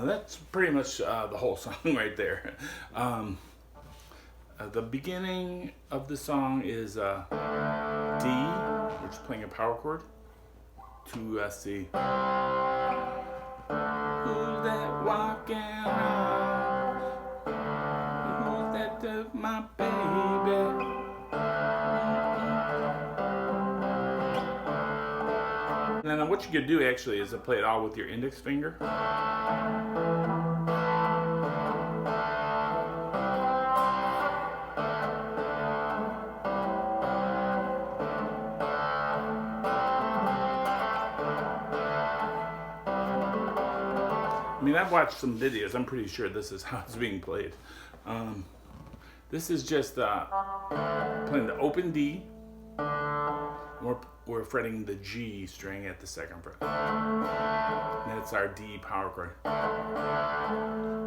That's pretty much the whole song right there. The beginning of the song is D, we're just playing a power chord, to C. Who's that walking around? Who's that my baby? And then what you could do actually is to play it all with your index finger. I mean, I've watched some videos. I'm pretty sure this is how it's being played. This is just playing the open D. We're fretting the G string at the second fret. And that's our D power chord.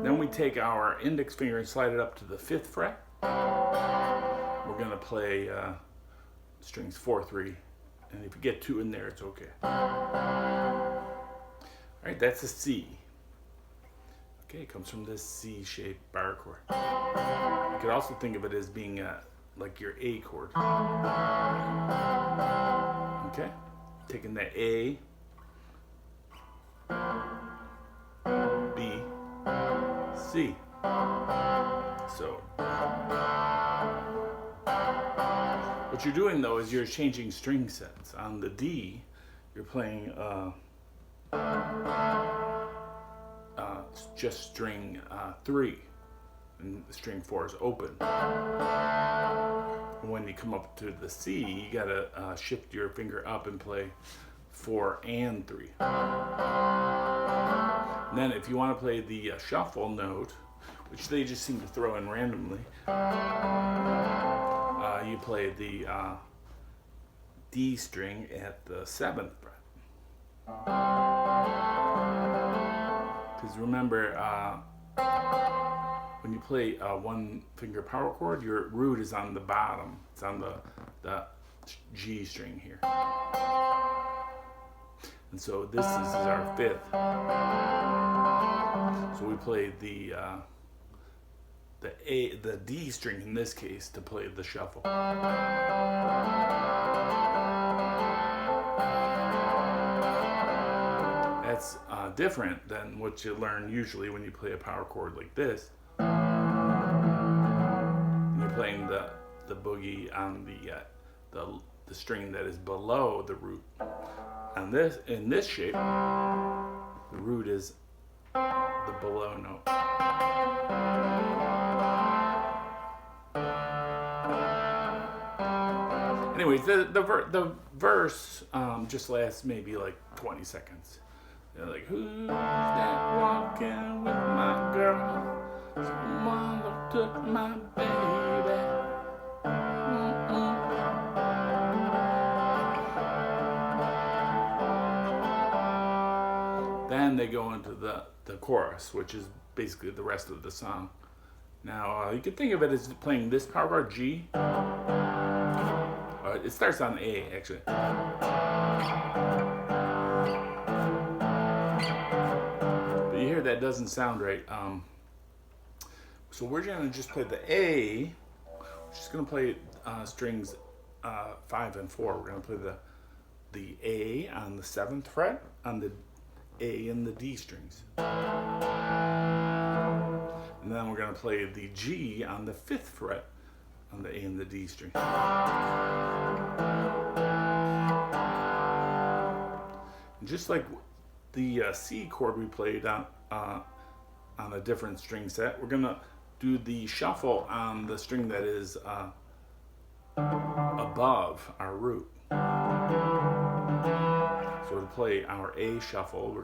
Then we take our index finger and slide it up to the 5th fret. We're going to play strings 4, 3. And if you get 2 in there, it's okay. All right, that's a C. Okay, it comes from this C-shaped bar chord. You could also think of it as being like your A chord. Okay, taking the A, B, C. So, what you're doing though is you're changing string sets. On the D, you're playing just string 3, and string 4 is open. And when you come up to the C, you gotta shift your finger up and play 4 and 3. And then if you want to play the shuffle note, which they just seem to throw in randomly, you play the D string at the 7th fret. Because remember, when you play a 1-finger power chord, your root is on the bottom. It's on the G string here. And so this is our 5th. So we play the D string in this case to play the shuffle. That's different than what you learn usually when you play a power chord like this. You're playing the boogie on the string that is below the root. And in this shape, the root is the below note. Anyways, the verse just lasts maybe like 20 seconds. They're like, who's that walking with my girl? Someone took my baby. Then they go into the chorus, which is basically the rest of the song. Now, you can think of it as playing this power chord, G. It starts on A, actually. But you hear that doesn't sound right. So we're going to just play the A. We're just going to play strings 5 and 4. We're going to play the A on the 7th fret, on the A and the D strings. And then we're going to play the G on the 5th fret, on the A and the D string. And just like the C chord we played on a different string set, we're going to do the shuffle on the string that is above our root. So to play our A shuffle, we're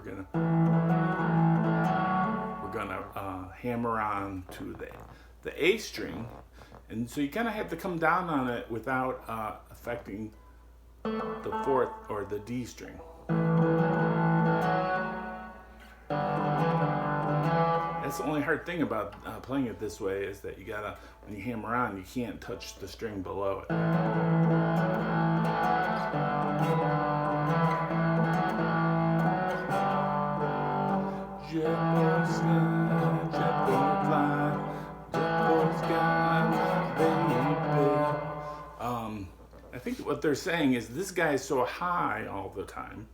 gonna hammer on to the A string, and so you kind of have to come down on it without affecting the 4th or the D string. That's the only hard thing about playing it this way, is that you gotta, when you hammer on, you can't touch the string below it. Yeah. sky, jet boy fly, jet boy sky, baby. I think what they're saying is this guy is so high all the time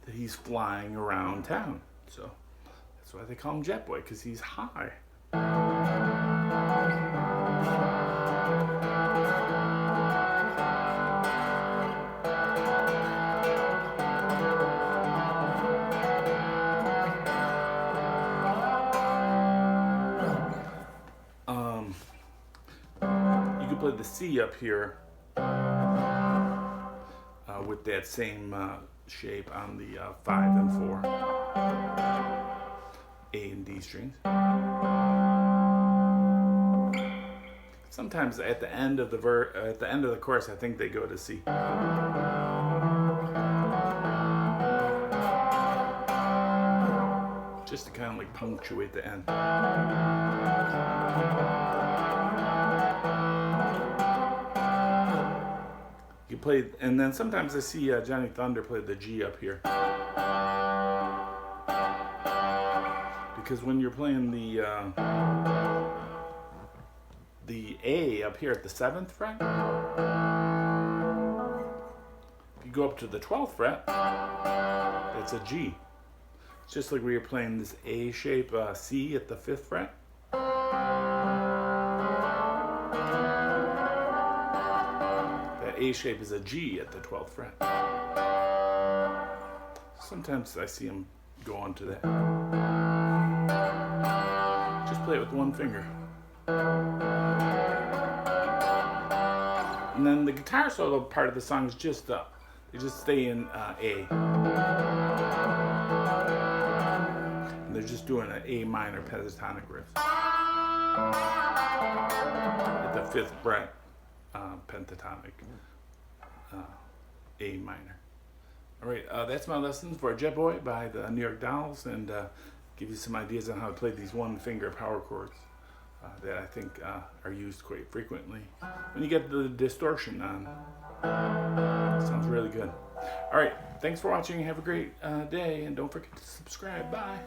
that he's flying around town. So that's why they call him Jet Boy, because he's high. You can play the C up here with that same shape on the 5 and 4, A and D strings. Sometimes at the end of the chorus, I think they go to C. Just to kind of like punctuate the end. You play, and then sometimes I see Johnny Thunder play the G up here. Because when you're playing the A up here at the 7th fret, if you go up to the 12th fret, that's a G. It's just like we were playing this A shape C at the 5th fret. A shape is a G at the 12th fret. Sometimes I see him go on to that. Just play it with one finger. And then the guitar solo part of the song is just they just stay in A. And they're just doing an A minor pentatonic riff at the 5th fret. Pentatonic A minor. All right, that's my lesson for Jet Boy by the New York Dolls, and give you some ideas on how to play these one-finger power chords that I think are used quite frequently when you get the distortion on. Sounds really good. All right, thanks for watching. Have a great day, and don't forget to subscribe. Bye.